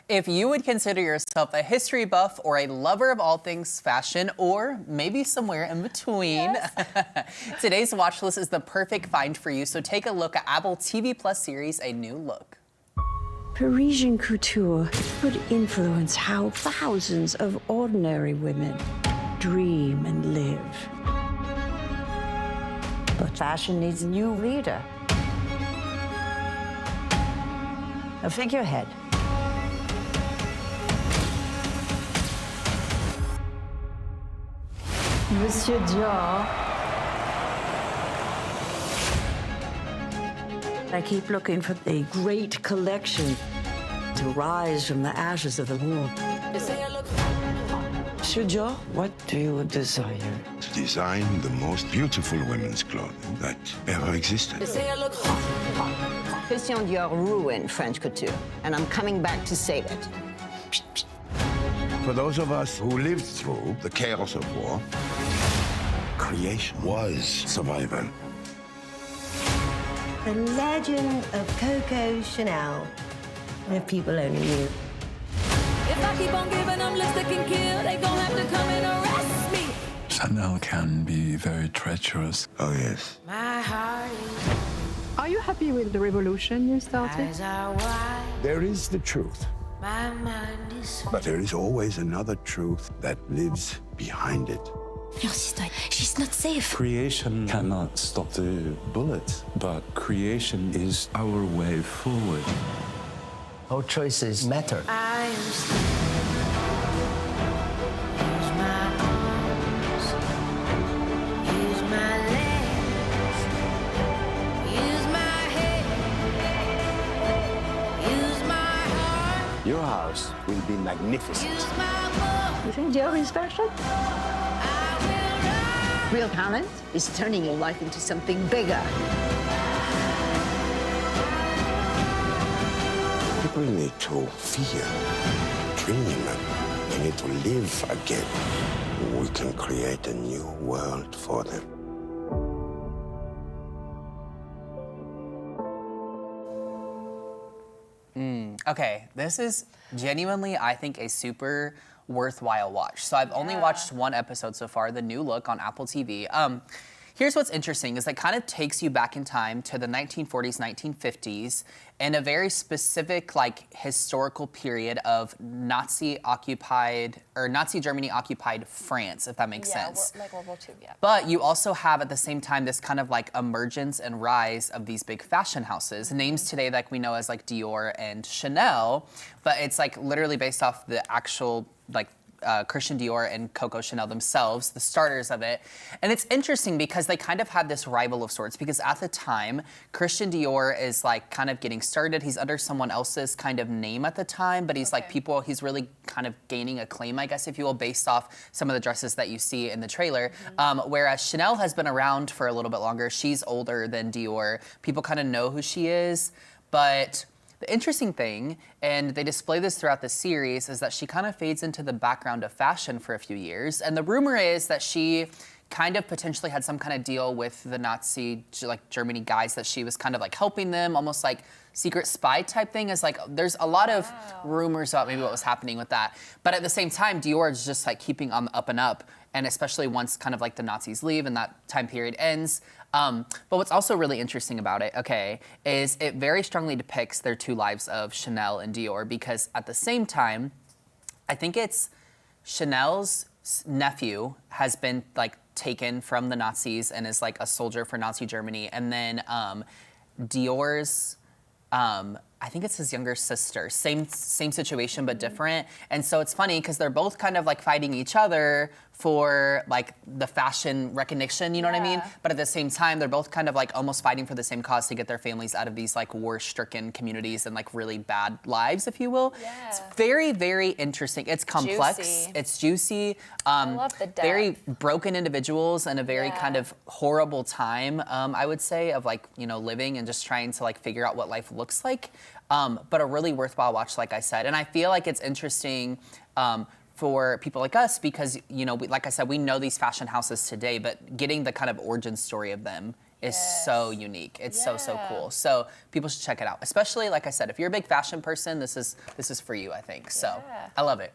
If you would consider yourself a history buff or a lover of all things fashion, or maybe somewhere in between, yes. Today's watch list is the perfect find for you. So take a look at Apple TV Plus series, A New Look. Parisian couture could influence how thousands of ordinary women dream and live. But fashion needs a new leader. A figurehead. Monsieur Dior. I keep looking for the great collection to rise from the ashes of the war. Monsieur Dior, what do you desire? To design the most beautiful women's clothing that ever existed. Christian Dior ruined French couture, and I'm coming back to save it. For those of us who lived through the chaos of war, creation was survival. The legend of Coco Chanel. If people only knew. If I keep on giving them lipstick and kill, they gon' have to come and arrest me. Chanel can be very treacherous. Oh, yes. My heart Are you happy with the revolution you started? is wide. There is the truth, My mind is but there is always another truth that lives behind it. No, sister, she's not safe. Creation cannot stop the bullet, but creation is our way forward. Our choices matter. I am still. Use my arms, use my legs, use my head, use my heart, Your house will be magnificent. use my voice. You think Dior is fashion? I will ride. Real talent is turning your life into something bigger. People need to feel, dream, they need to live again. We can create a new world for them. Okay, this is genuinely, I think, a super worthwhile watch. So I've only watched one episode so far, The New Look on Apple TV. Here's what's interesting is it kind of takes you back in time to the 1940s, 1950s, in a very specific, like, historical period of Nazi-occupied, or Nazi Germany-occupied France, if that makes sense. Like World War II, yeah. But you also have, at the same time, this kind of, like, emergence and rise of these big fashion houses. Names today, like, we know as, like, Dior and Chanel, but it's, like, literally based off the actual, like, Christian Dior and Coco Chanel themselves, the starters of it. And it's interesting because they kind of had this rival of sorts, because at the time, Christian Dior is like kind of getting started. He's under someone else's kind of name at the time, but he's like he's really kind of gaining acclaim, I guess, if you will, based off some of the dresses that you see in the trailer. Whereas Chanel has been around for a little bit longer. She's older than Dior. People kind of know who she is, but the interesting thing, and they display this throughout the series, is that she kind of fades into the background of fashion for a few years. And the rumor is that she kind of potentially had some kind of deal with the Nazi, like, Germany guys, that she was kind of like helping them, almost like secret spy type thing. Is like, there's a lot of rumors about maybe what was happening with that. But at the same time, Dior is just like keeping on the up and up. And especially once kind of like the Nazis leave and that time period ends. But what's also really interesting about it, is it very strongly depicts their two lives of Chanel and Dior, because at the same time, I think it's Chanel's nephew has been like taken from the Nazis and is like a soldier for Nazi Germany. And then Dior's, I think it's his younger sister. Same situation, but different. And so it's funny because they're both kind of like fighting each other for like the fashion recognition, you know what I mean? But at the same time, they're both kind of like almost fighting for the same cause to get their families out of these like war-stricken communities and like really bad lives, if you will. Yeah. It's very, very interesting. It's complex. Juicy. It's juicy. I love the depth. Very broken individuals and a very kind of horrible time, I would say, of like, you know, living and just trying to like figure out what life looks like. But a really worthwhile watch, like I said. And I feel like it's interesting for people like us because, you know, like I said, we know these fashion houses today, but getting the kind of origin story of them is so unique. It's so cool. So people should check it out. Especially, like I said, if you're a big fashion person, this is for you, I think. So I love it.